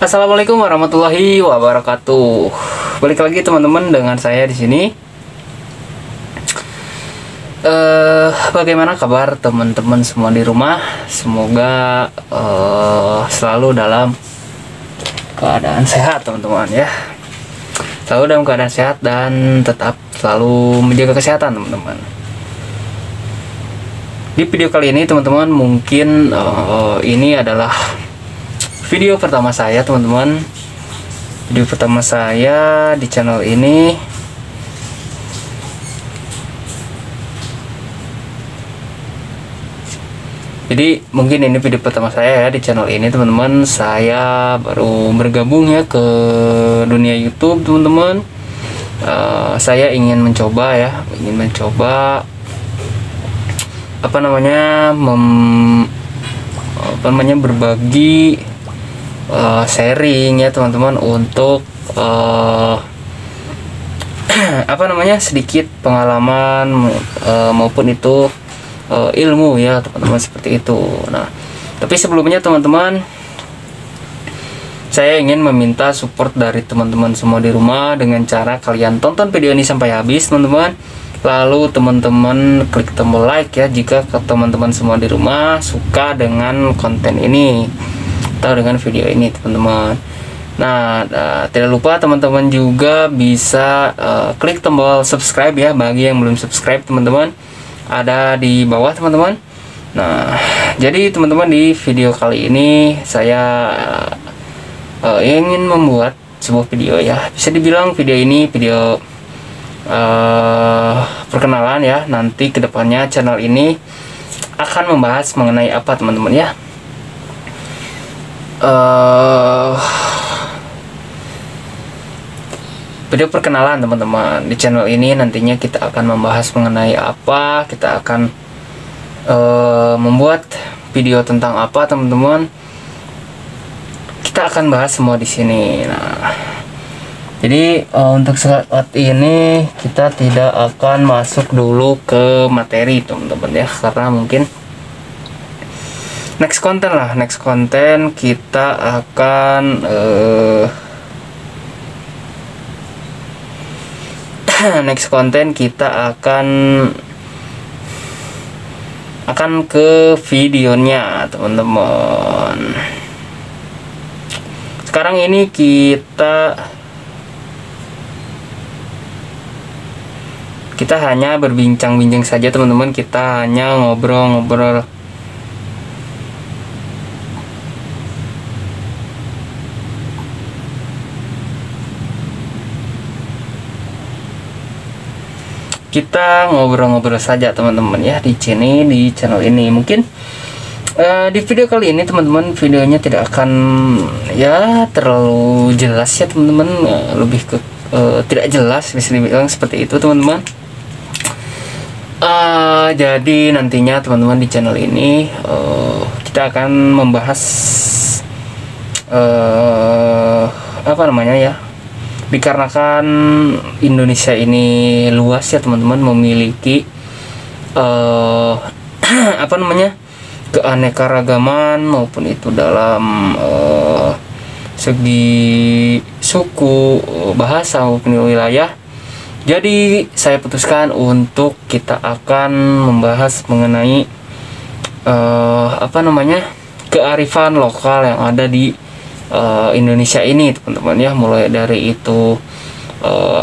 Assalamualaikum warahmatullahi wabarakatuh. Balik lagi teman-teman dengan saya di sini. Bagaimana kabar teman-teman semua di rumah? Semoga selalu dalam keadaan sehat teman-teman ya. Selalu dalam keadaan sehat dan tetap selalu menjaga kesehatan teman-teman. Di video kali ini teman-teman mungkin ini adalah video pertama saya teman-teman. Video pertama saya di channel ini. Jadi mungkin ini video pertama saya ya di channel ini teman-teman. Saya baru bergabung ya ke dunia YouTube teman-teman. Saya ingin mencoba berbagi sharing ya teman-teman untuk sedikit pengalaman maupun itu ilmu ya teman-teman, seperti itu. Nah, tapi sebelumnya teman-teman, saya ingin meminta support dari teman-teman semua di rumah dengan cara kalian tonton video ini sampai habis teman-teman. Lalu teman-teman klik tombol like ya jika teman-teman semua di rumah suka dengan konten ini atau dengan video ini teman-teman. Nah, tidak lupa teman-teman juga bisa klik tombol subscribe ya bagi yang belum subscribe teman-teman, ada di bawah teman-teman. Nah, jadi teman-teman di video kali ini saya ingin membuat sebuah video ya, bisa dibilang video ini video perkenalan ya. Nanti kedepannya channel ini akan membahas mengenai apa teman-teman ya. Video perkenalan teman-teman. Di channel ini nantinya kita akan membahas mengenai apa, kita akan membuat video tentang apa teman-teman. Kita akan bahas semua di sini. Nah, jadi untuk saat ini kita tidak akan masuk dulu ke materi teman-teman ya, karena mungkin next konten kita akan akan ke videonya teman-teman. Sekarang ini kita hanya berbincang-bincang saja teman-teman, kita hanya ngobrol-ngobrol. Kita ngobrol-ngobrol saja teman-teman ya di sini, di channel ini. Mungkin di video kali ini teman-teman, videonya tidak akan ya terlalu jelas ya teman-teman, lebih ke tidak jelas, bisa dibilang seperti itu teman-teman. Jadi nantinya teman-teman di channel ini kita akan membahas dikarenakan Indonesia ini luas ya teman-teman, memiliki keanekaragaman maupun itu dalam segi suku, bahasa maupun wilayah. Jadi saya putuskan untuk kita akan membahas mengenai kearifan lokal yang ada di Indonesia ini teman-teman ya, mulai dari itu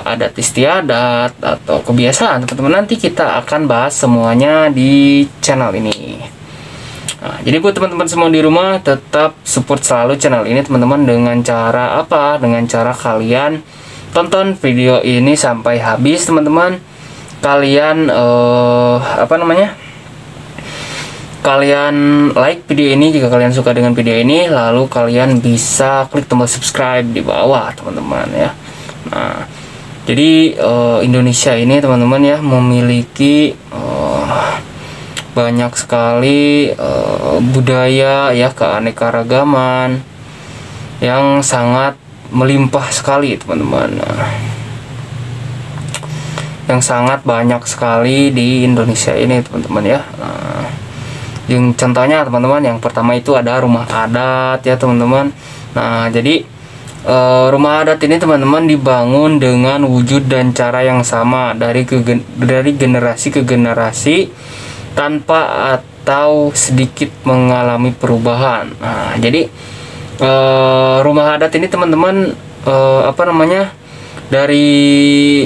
adat istiadat atau kebiasaan teman-teman. Nanti kita akan bahas semuanya di channel ini. Nah, jadi buat teman-teman semua di rumah, tetap support selalu channel ini teman-teman dengan cara apa? Dengan cara kalian tonton video ini sampai habis teman-teman. Kalian kalian like video ini jika kalian suka dengan video ini, lalu kalian bisa klik tombol subscribe di bawah teman-teman ya. Nah, jadi Indonesia ini teman-teman ya memiliki banyak sekali budaya ya, keanekaragaman yang sangat melimpah sekali teman-teman. Yang sangat banyak sekali di Indonesia ini teman-teman ya. Yang contohnya teman-teman, yang pertama itu ada rumah adat ya teman-teman. Nah, jadi rumah adat ini teman-teman dibangun dengan wujud dan cara yang sama dari generasi ke generasi tanpa atau sedikit mengalami perubahan. Nah, jadi rumah adat ini teman-teman dari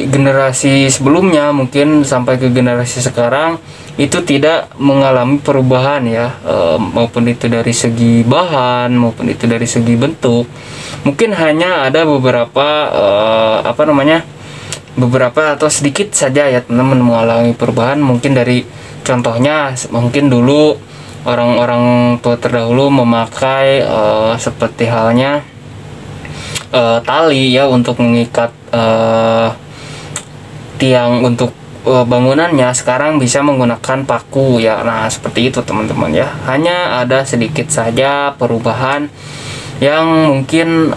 generasi sebelumnya mungkin sampai ke generasi sekarang itu tidak mengalami perubahan ya, maupun itu dari segi bahan maupun itu dari segi bentuk. Mungkin hanya ada beberapa atau sedikit saja ya teman-teman mengalami perubahan. Mungkin dari contohnya, mungkin dulu orang-orang tua terdahulu memakai seperti halnya tali ya untuk mengikat tiang untuk bangunannya. Sekarang bisa menggunakan paku ya. Nah, seperti itu teman-teman ya. Hanya ada sedikit saja perubahan yang mungkin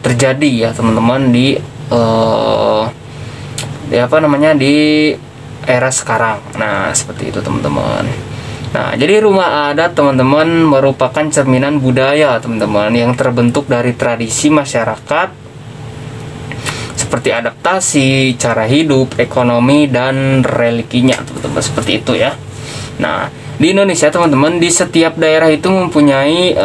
terjadi ya teman-teman di di era sekarang. Nah, seperti itu teman-teman. Nah, jadi rumah adat teman-teman merupakan cerminan budaya teman-teman yang terbentuk dari tradisi masyarakat seperti adaptasi, cara hidup, ekonomi, dan religinya teman-teman, seperti itu ya. Nah, di Indonesia teman-teman, di setiap daerah itu mempunyai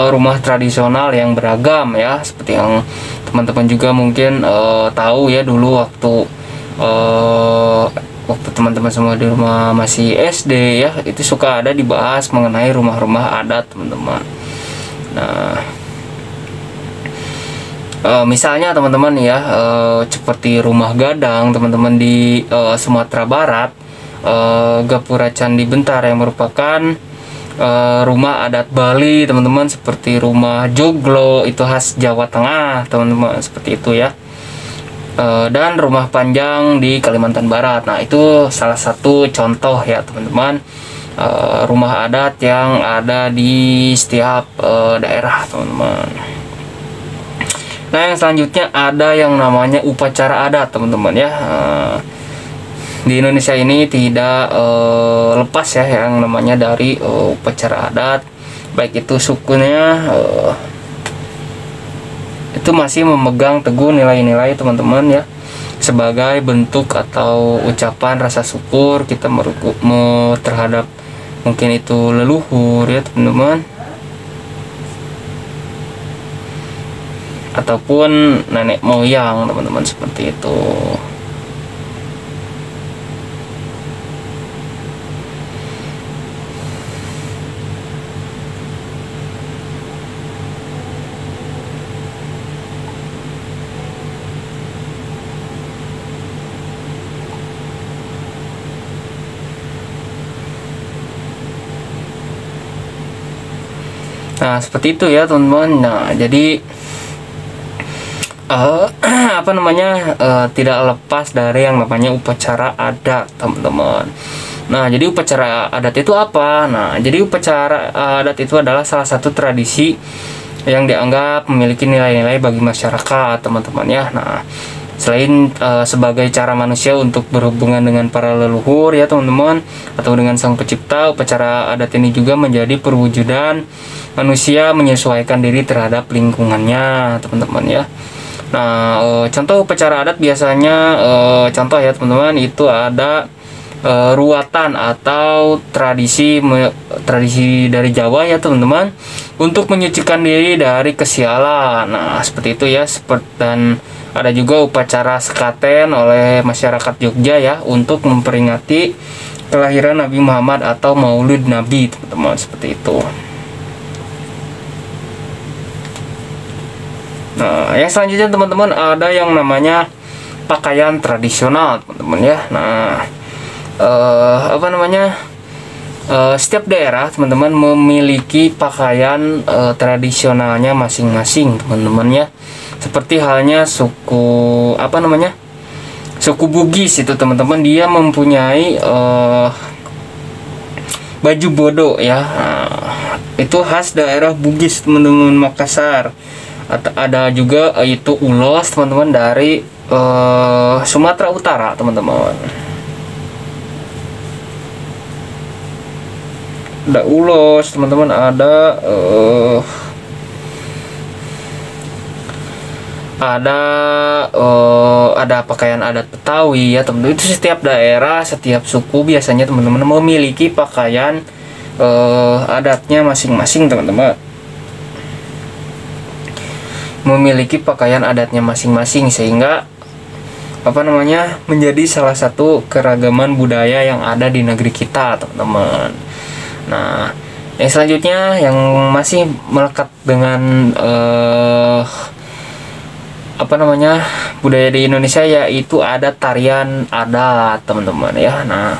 rumah tradisional yang beragam ya, seperti yang teman-teman juga mungkin tahu ya, dulu waktu teman-teman semua di rumah masih SD ya, itu suka ada dibahas mengenai rumah-rumah adat teman-teman. Nah, misalnya teman-teman ya, seperti rumah gadang teman-teman di Sumatera Barat, Gapura Candi Bentar yang merupakan rumah adat Bali teman-teman, seperti rumah joglo itu khas Jawa Tengah teman-teman, seperti itu ya. Dan rumah panjang di Kalimantan Barat. Nah, itu salah satu contoh ya teman-teman, rumah adat yang ada di setiap daerah teman-teman. Nah, yang selanjutnya ada yang namanya upacara adat teman-teman ya. Di Indonesia ini tidak lepas ya yang namanya dari upacara adat, baik itu sukunya itu masih memegang teguh nilai-nilai teman-teman ya, sebagai bentuk atau ucapan rasa syukur kita terhadap mungkin itu leluhur ya teman-teman, ataupun nenek moyang teman-teman, seperti itu. Nah, seperti itu ya teman-teman. Nah, jadi tidak lepas dari yang namanya upacara adat teman-teman. Nah, jadi upacara adat itu apa? Nah, jadi upacara adat itu adalah salah satu tradisi yang dianggap memiliki nilai-nilai bagi masyarakat teman-teman ya. Nah, selain sebagai cara manusia untuk berhubungan dengan para leluhur ya teman-teman, atau dengan sang pencipta, upacara adat ini juga menjadi perwujudan manusia menyesuaikan diri terhadap lingkungannya teman-teman ya. Nah, contoh upacara adat biasanya contoh ya teman-teman, itu ada ruatan atau tradisi dari Jawa ya teman-teman, untuk menyucikan diri dari kesialan. Nah, seperti itu ya. Dan ada juga upacara sekaten oleh masyarakat Jogja ya, untuk memperingati kelahiran Nabi Muhammad atau Maulid Nabi teman-teman, seperti itu. Nah, yang selanjutnya teman-teman ada yang namanya pakaian tradisional teman-teman ya. Nah, setiap daerah teman-teman memiliki pakaian tradisionalnya masing-masing teman-teman ya. Seperti halnya suku Bugis itu teman-teman, dia mempunyai baju bodo ya. Nah, itu khas daerah Bugis teman-teman, Makassar. Ada juga itu ulos teman-teman dari Sumatera Utara teman-teman. Ada ulos teman-teman, ada ada pakaian adat Betawi ya teman-teman. Itu setiap daerah, setiap suku biasanya teman-teman memiliki pakaian adatnya masing-masing teman-teman, memiliki pakaian adatnya masing-masing, sehingga menjadi salah satu keragaman budaya yang ada di negeri kita teman-teman. Nah, yang selanjutnya yang masih melekat dengan budaya di Indonesia, yaitu ada tarian adat teman-teman ya. Nah,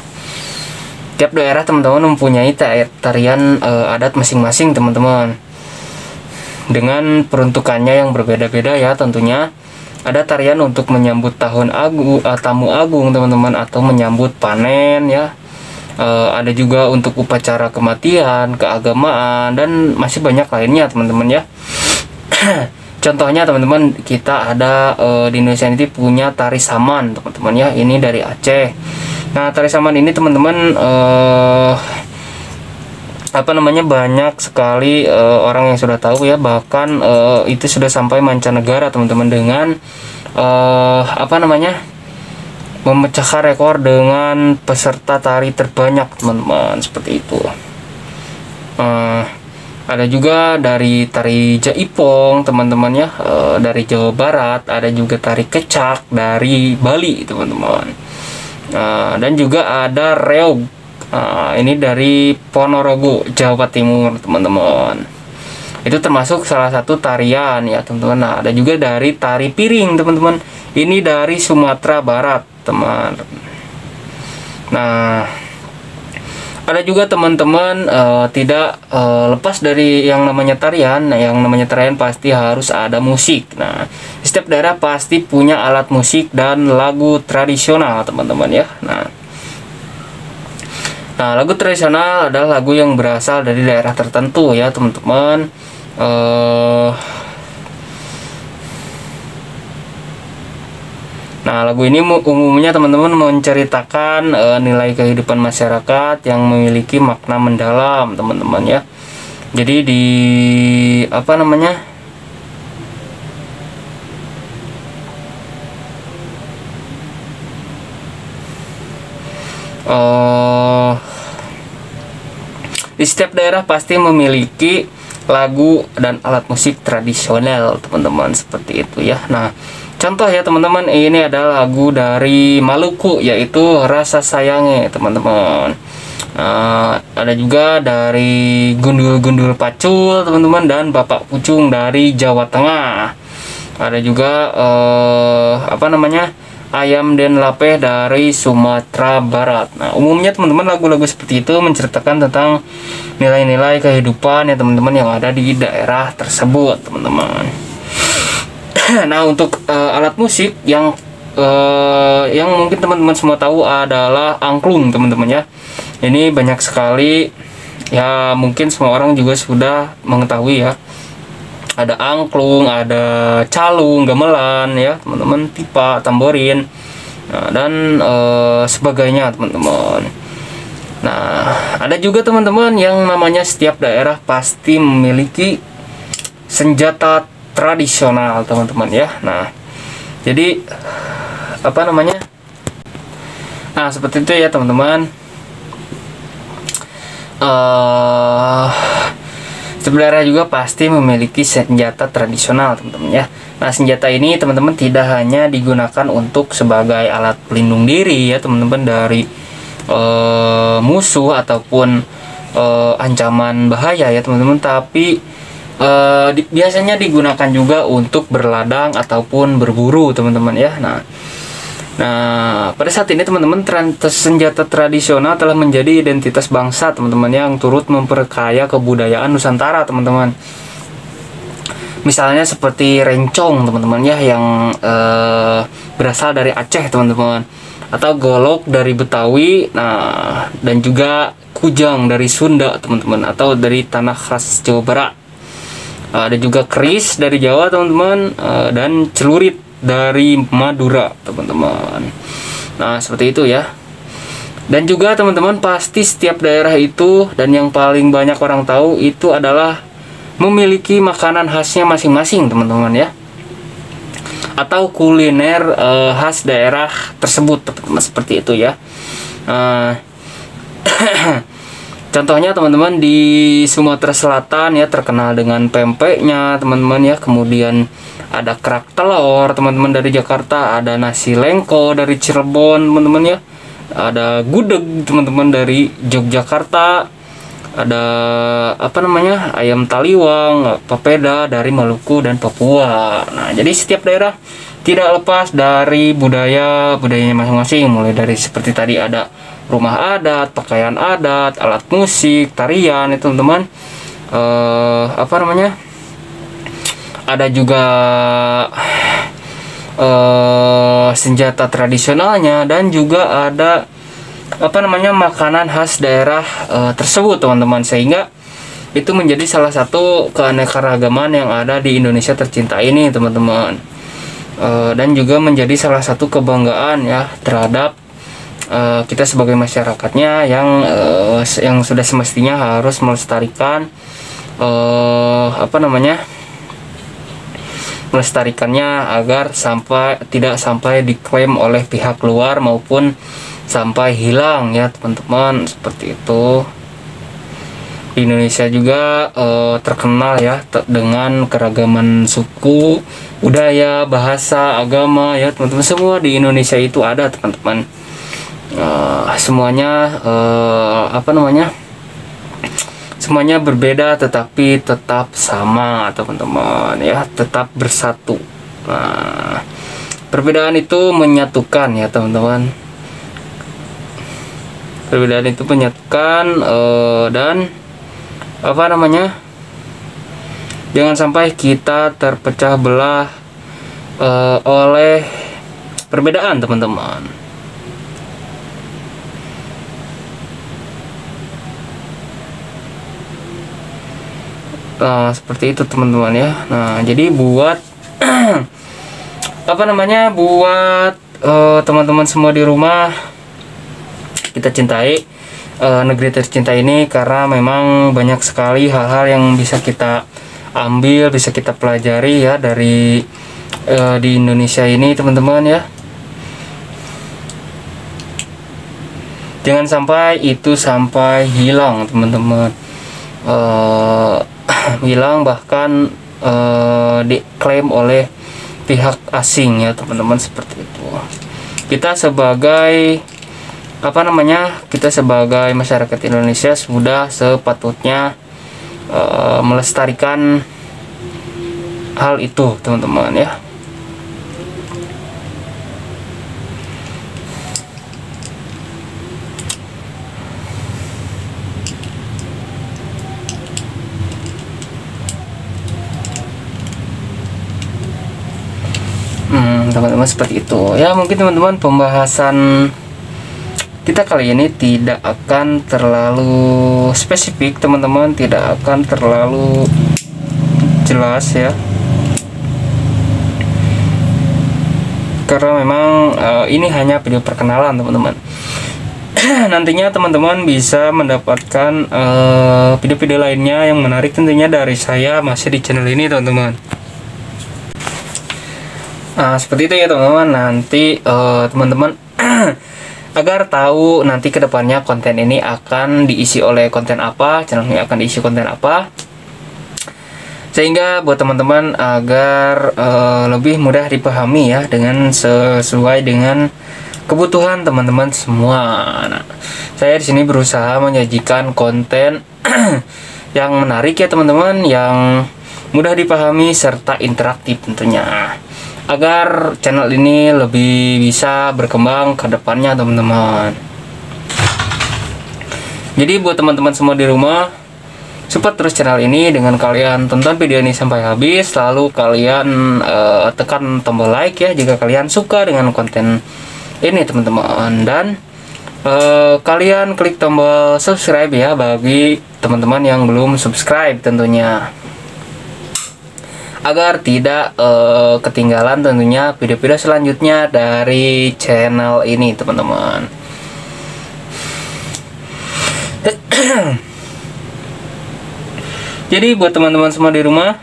tiap daerah teman-teman mempunyai tarian adat masing-masing teman-teman, dengan peruntukannya yang berbeda-beda ya tentunya. Ada tarian untuk menyambut tamu agung teman-teman, atau menyambut panen ya. Ada juga untuk upacara kematian, keagamaan, dan masih banyak lainnya teman-teman ya. Contohnya teman-teman, kita ada di Indonesia ini punya tari saman teman-teman ya. Ini dari Aceh. Nah, tari saman ini teman-teman banyak sekali orang yang sudah tahu ya. Bahkan itu sudah sampai mancanegara teman-teman, dengan memecahkan rekor dengan peserta tari terbanyak teman-teman, seperti itu. Ada juga dari tari Jaipong teman-teman ya, dari Jawa Barat. Ada juga tari Kecak dari Bali teman-teman. Dan juga ada Reog, ini dari Ponorogo, Jawa Timur teman-teman. Itu termasuk salah satu tarian ya teman-teman. Nah, ada juga dari tari Piring teman-teman. Ini dari Sumatera Barat teman. Nah, ada juga teman-teman tidak lepas dari yang namanya tarian. Nah, yang namanya tarian pasti harus ada musik. Nah, setiap daerah pasti punya alat musik dan lagu tradisional teman-teman ya. Nah, lagu tradisional adalah lagu yang berasal dari daerah tertentu ya teman-teman. Nah, lagu ini umumnya teman-teman menceritakan nilai kehidupan masyarakat yang memiliki makna mendalam teman-teman ya. Jadi di di setiap daerah pasti memiliki lagu dan alat musik tradisional teman-teman, seperti itu ya. Nah, contoh ya teman-teman, ini adalah lagu dari Maluku, yaitu Rasa Sayange teman-teman. Ada juga dari Gundul-Gundul Pacul teman-teman, dan Bapak Pucung dari Jawa Tengah. Ada juga Ayam Den Lapeh dari Sumatera Barat. Nah, umumnya teman-teman lagu-lagu seperti itu menceritakan tentang nilai-nilai kehidupan ya teman-teman yang ada di daerah tersebut teman-teman. Nah, untuk alat musik yang mungkin teman-teman semua tahu adalah angklung teman-teman ya. Ini banyak sekali ya, mungkin semua orang juga sudah mengetahui ya. Ada angklung, ada calung, gamelan ya teman-teman, tipa, tamborin, dan sebagainya teman-teman. Nah, ada juga teman-teman yang namanya setiap daerah pasti memiliki senjata tradisional teman-teman ya. Nah, jadi nah seperti itu ya teman-teman. Sebenarnya juga pasti memiliki senjata tradisional teman-teman ya. Nah, senjata ini teman-teman tidak hanya digunakan untuk sebagai alat pelindung diri ya teman-teman dari musuh ataupun ancaman bahaya ya teman-teman, tapi biasanya digunakan juga untuk berladang ataupun berburu teman-teman ya. Nah, pada saat ini teman-teman, senjata tradisional telah menjadi identitas bangsa teman-teman yang turut memperkaya kebudayaan Nusantara teman-teman. Misalnya seperti rencong teman-teman ya, yang berasal dari Aceh teman-teman, atau golok dari Betawi, nah, dan juga kujang dari Sunda teman-teman, atau dari tanah khas Jawa Barat. Ada juga keris dari Jawa teman-teman, dan celurit dari Madura teman-teman. Nah, seperti itu ya. Dan juga teman-teman, pasti setiap daerah itu, dan yang paling banyak orang tahu itu adalah memiliki makanan khasnya masing-masing teman-teman ya. atau kuliner khas daerah tersebut, teman-teman, seperti itu ya. Contohnya teman-teman di Sumatera Selatan ya terkenal dengan pempeknya teman-teman ya, kemudian ada kerak telur teman-teman dari Jakarta, ada nasi lengko dari Cirebon teman-teman ya, ada gudeg teman-teman dari Yogyakarta, ada apa namanya ayam taliwang, papeda dari Maluku dan Papua. Nah, jadi setiap daerah tidak lepas dari budayanya masing-masing, mulai dari seperti tadi ada rumah adat, pakaian adat, alat musik, tarian itu teman-teman. Apa namanya? Ada juga senjata tradisionalnya, dan juga ada apa namanya makanan khas daerah tersebut teman-teman, sehingga itu menjadi salah satu keanekaragaman yang ada di Indonesia tercinta ini teman-teman. Dan juga menjadi salah satu kebanggaan ya terhadap kita sebagai masyarakatnya yang sudah semestinya harus melestarikan melestarikannya agar tidak sampai diklaim oleh pihak luar maupun sampai hilang ya teman-teman, seperti itu. Di Indonesia juga terkenal ya dengan keragaman suku, budaya, bahasa, agama ya teman-teman, semua di Indonesia itu ada teman-teman. Semuanya semuanya berbeda tetapi tetap sama teman-teman ya, tetap bersatu. Nah, perbedaan itu menyatukan ya teman-teman, perbedaan itu menyatukan dan apa namanya, jangan sampai kita terpecah belah oleh perbedaan teman-teman. Nah, seperti itu teman-teman ya. Nah, jadi buat apa namanya, buat teman-teman semua di rumah, kita cintai negeri tercinta ini, karena memang banyak sekali hal-hal yang bisa kita ambil, bisa kita pelajari ya dari di Indonesia ini teman-teman ya. Jangan sampai itu hilang teman-teman, hilang bahkan diklaim oleh pihak asing ya teman-teman, seperti itu. Kita sebagai kita sebagai masyarakat Indonesia sudah sepatutnya melestarikan hal itu teman-teman ya. Teman-teman, seperti itu ya. Mungkin teman-teman pembahasan kita kali ini tidak akan terlalu spesifik teman-teman, tidak akan terlalu jelas ya, karena memang ini hanya video perkenalan teman-teman. Nantinya teman-teman bisa mendapatkan video-video lainnya yang menarik tentunya dari saya masih di channel ini teman-teman. Nah, seperti itu ya teman-teman. Nanti teman-teman agar tahu nanti kedepannya konten ini akan diisi oleh konten apa, channel ini akan diisi konten apa, sehingga buat teman-teman agar lebih mudah dipahami ya, dengan sesuai dengan kebutuhan teman-teman semua. Nah, saya di sini berusaha menyajikan konten yang menarik ya teman-teman, yang mudah dipahami serta interaktif tentunya, agar channel ini lebih bisa berkembang ke depannya teman-teman. Jadi buat teman-teman semua di rumah, support terus channel ini dengan kalian tonton video ini sampai habis, lalu kalian tekan tombol like ya jika kalian suka dengan konten ini teman-teman, dan kalian klik tombol subscribe ya bagi teman-teman yang belum subscribe tentunya, agar tidak ketinggalan tentunya video-video selanjutnya dari channel ini teman-teman. Jadi buat teman-teman semua di rumah,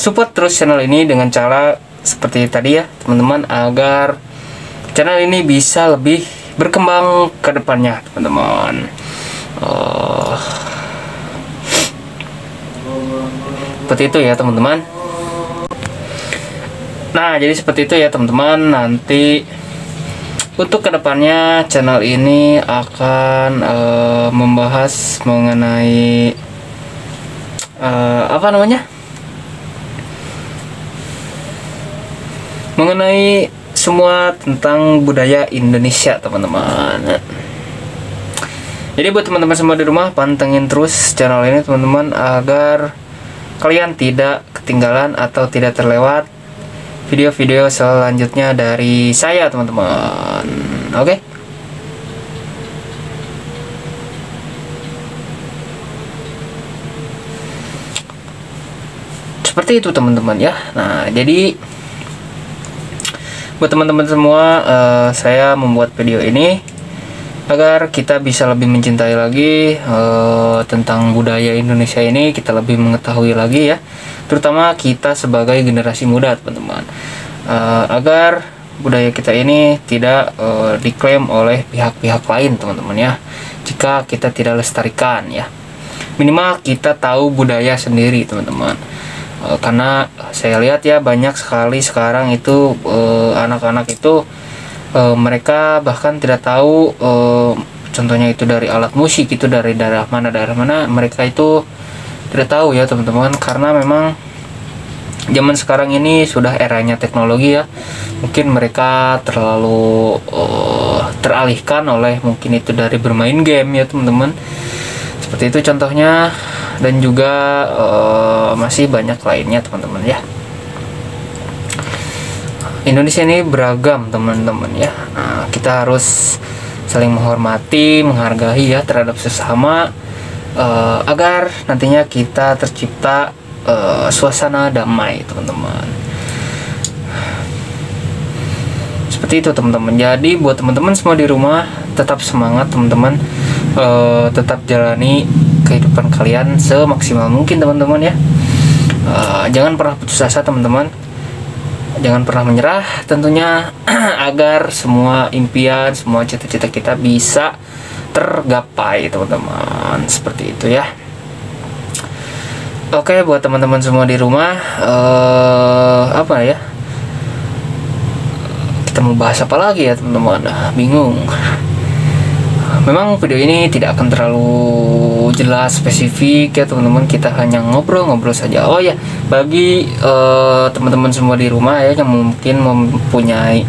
support terus channel ini dengan cara seperti tadi ya teman-teman, agar channel ini bisa lebih berkembang ke depannya teman-teman. Seperti itu ya teman-teman. Nah, jadi seperti itu ya teman-teman. Nanti untuk kedepannya channel ini akan membahas mengenai mengenai semua tentang budaya Indonesia teman-teman. Jadi buat teman-teman semua di rumah, pantengin terus channel ini teman-teman, agar kalian tidak ketinggalan atau tidak terlewat video-video selanjutnya dari saya teman-teman. Oke? Seperti itu teman-teman ya. Nah, jadi buat teman-teman semua, saya membuat video ini agar kita bisa lebih mencintai lagi tentang budaya Indonesia ini, kita lebih mengetahui lagi ya, terutama kita sebagai generasi muda teman-teman, agar budaya kita ini tidak diklaim oleh pihak-pihak lain teman-teman ya, jika kita tidak lestarikan ya. Minimal kita tahu budaya sendiri teman-teman. Karena saya lihat ya, banyak sekali sekarang itu anak-anak itu mereka bahkan tidak tahu, contohnya itu dari alat musik itu dari daerah mana, mereka itu tidak tahu ya teman-teman, karena memang zaman sekarang ini sudah eranya teknologi ya. Mungkin mereka terlalu teralihkan oleh mungkin itu dari bermain game ya teman-teman, seperti itu contohnya, dan juga masih banyak lainnya teman-teman ya. Indonesia ini beragam teman-teman ya. Nah, kita harus saling menghormati, menghargai ya terhadap sesama, agar nantinya kita tercipta suasana damai teman-teman. Seperti itu teman-teman. Jadi buat teman-teman semua di rumah, tetap semangat teman-teman, tetap jalani kehidupan kalian semaksimal mungkin teman-teman ya. Jangan pernah putus asa teman-teman, jangan pernah menyerah tentunya, agar semua impian, semua cita-cita kita bisa tergapai teman-teman, seperti itu ya. Oke, buat teman-teman semua di rumah, apa ya, kita mau bahas apa lagi ya teman-teman, bingung. Memang video ini tidak akan terlalu jelas spesifik ya teman-teman, kita hanya ngobrol-ngobrol saja. Oh ya, bagi teman-teman semua di rumah ya yang mungkin mempunyai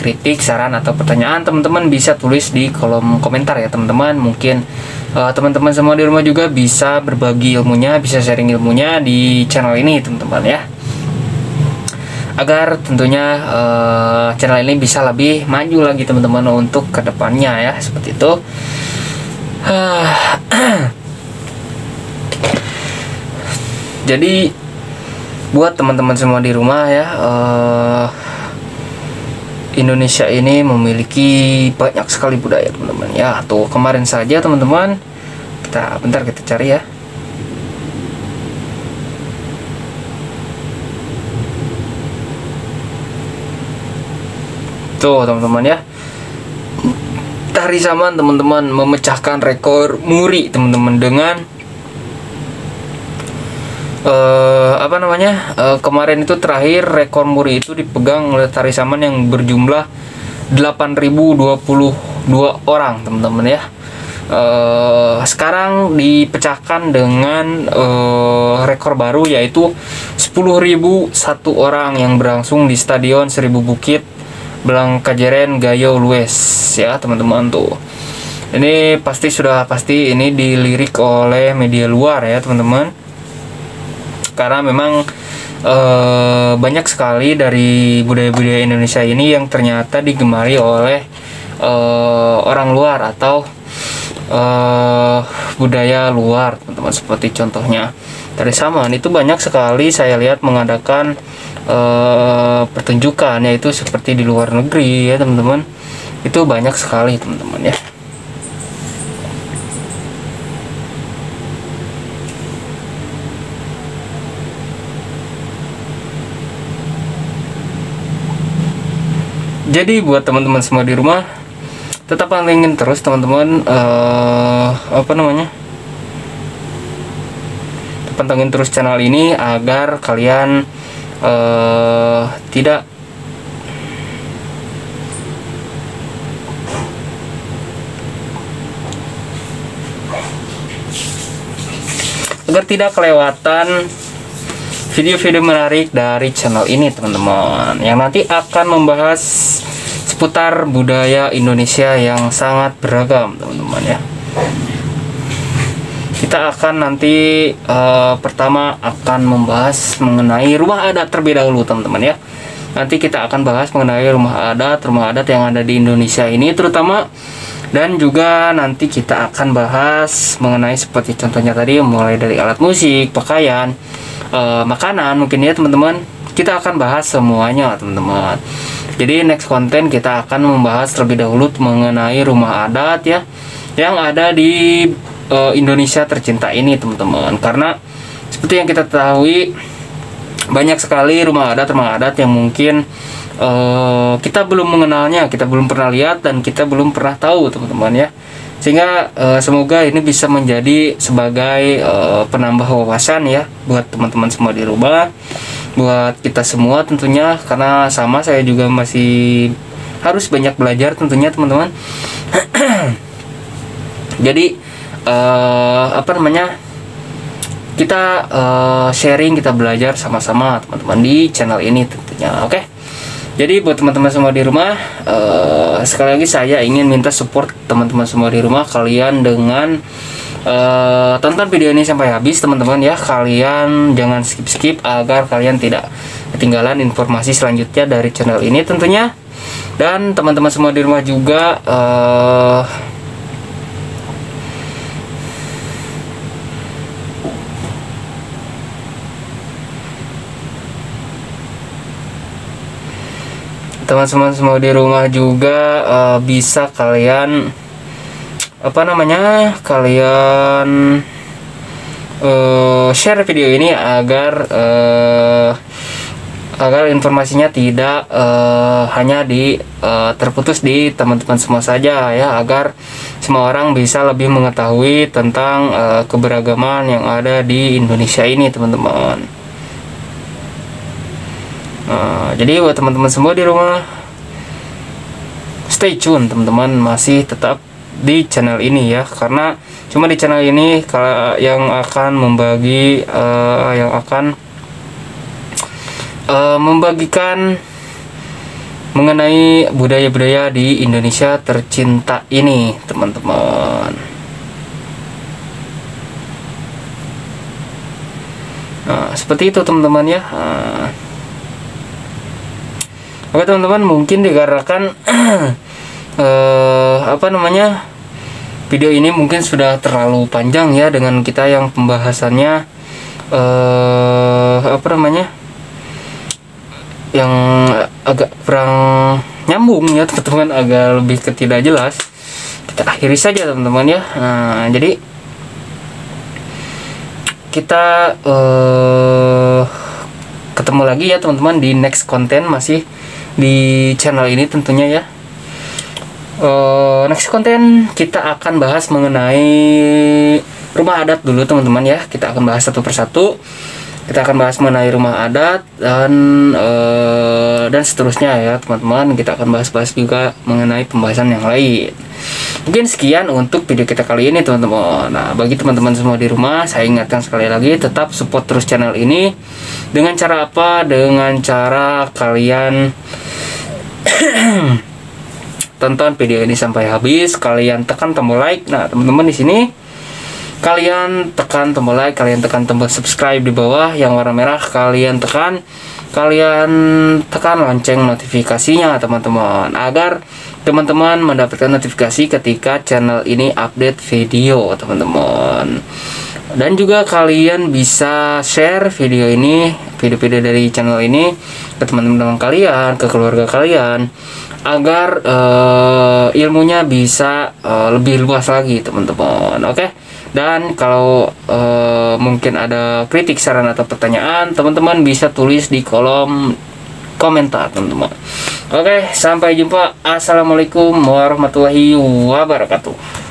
kritik, saran atau pertanyaan, teman-teman bisa tulis di kolom komentar ya teman-teman. Mungkin teman-teman semua di rumah juga bisa berbagi ilmunya, bisa sharing ilmunya di channel ini teman-teman ya, agar tentunya channel ini bisa lebih maju lagi teman-teman untuk kedepannya ya, seperti itu. Jadi buat teman-teman semua di rumah ya, Indonesia ini memiliki banyak sekali budaya teman-teman ya. Tuh kemarin saja teman-teman, bentar kita cari ya. Tuh teman-teman ya, Tari Saman teman-teman memecahkan rekor muri teman-teman dengan kemarin itu terakhir rekor muri itu dipegang oleh Tari Saman yang berjumlah 8.022 orang teman-teman ya. Sekarang dipecahkan dengan rekor baru, yaitu 10.001 orang yang berlangsung di Stadion Seribu Bukit Blangkajeren Gayo Lues ya teman-teman. Tuh ini sudah pasti ini dilirik oleh media luar ya teman-teman, karena memang banyak sekali dari budaya-budaya Indonesia ini yang ternyata digemari oleh orang luar atau budaya luar teman-teman. Seperti contohnya Tari Saman itu banyak sekali saya lihat mengadakan pertunjukan, yaitu seperti di luar negeri ya teman-teman. Itu banyak sekali teman-teman ya. Jadi buat teman-teman semua di rumah, tetap pantengin terus teman-teman, pantengin terus channel ini agar kalian tidak kelewatan video-video menarik dari channel ini teman-teman, yang nanti akan membahas seputar budaya Indonesia yang sangat beragam teman-teman ya. Kita akan nanti pertama akan membahas mengenai rumah adat terlebih dahulu teman-teman ya. Nanti kita akan bahas mengenai rumah adat yang ada di Indonesia ini terutama, dan juga nanti kita akan bahas mengenai seperti contohnya tadi, mulai dari alat musik, pakaian, makanan mungkin ya teman-teman. Kita akan bahas semuanya teman-teman. Jadi next konten kita akan membahas terlebih dahulu mengenai rumah adat ya yang ada di Indonesia tercinta ini teman-teman. Karena seperti yang kita ketahui, banyak sekali rumah adat yang mungkin kita belum mengenalnya, kita belum pernah lihat, dan kita belum pernah tahu teman-teman ya. Sehingga semoga ini bisa menjadi sebagai penambah wawasan ya buat teman-teman semua di rumah, buat kita semua tentunya, karena sama saya juga masih harus banyak belajar tentunya teman-teman. Jadi kita sharing, kita belajar sama-sama teman-teman di channel ini tentunya. Oke. Jadi buat teman-teman semua di rumah, sekali lagi saya ingin minta support teman-teman semua di rumah kalian dengan tonton video ini sampai habis teman-teman ya. Kalian jangan skip-skip agar kalian tidak ketinggalan informasi selanjutnya dari channel ini tentunya. Dan teman-teman semua di rumah juga teman-teman semua di rumah juga bisa kalian share video ini agar informasinya tidak hanya terputus di teman-teman semua saja ya, agar semua orang bisa lebih mengetahui tentang keberagaman yang ada di Indonesia ini teman-teman. Jadi buat teman-teman semua di rumah, stay tune teman-teman, masih tetap di channel ini ya, karena cuma di channel ini yang akan membagikan mengenai budaya-budaya di Indonesia tercinta ini teman-teman. Nah, seperti itu teman-teman ya. Oke teman-teman, mungkin dikarenakan video ini mungkin sudah terlalu panjang ya, dengan kita yang pembahasannya yang agak kurang nyambung ya teman-teman, agak lebih tidak jelas. Kita akhiri saja teman-teman ya. Nah, jadi kita ketemu lagi ya teman-teman di next konten, masih di channel ini tentunya ya. Next konten kita akan bahas mengenai rumah adat dulu teman-teman ya. Kita akan bahas satu persatu. Kita akan bahas mengenai rumah adat dan seterusnya ya teman-teman. Kita akan bahas-bahas juga mengenai pembahasan yang lain. Mungkin sekian untuk video kita kali ini teman-teman. Nah, bagi teman-teman semua di rumah, saya ingatkan sekali lagi, tetap support terus channel ini. Dengan cara apa? Dengan cara kalian tonton video ini sampai habis, kalian tekan tombol like. Nah, teman-teman di sini kalian tekan tombol like, kalian tekan tombol subscribe di bawah yang warna merah, kalian tekan lonceng notifikasinya teman-teman, agar teman-teman mendapatkan notifikasi ketika channel ini update video teman-teman. Dan juga kalian bisa share video-video dari channel ini ke teman-teman kalian, ke keluarga kalian, agar ilmunya bisa lebih luas lagi teman-teman. Oke. Dan kalau mungkin ada kritik, saran atau pertanyaan, teman-teman bisa tulis di kolom komentar teman-teman. Oke, sampai jumpa. Assalamualaikum warahmatullahi wabarakatuh.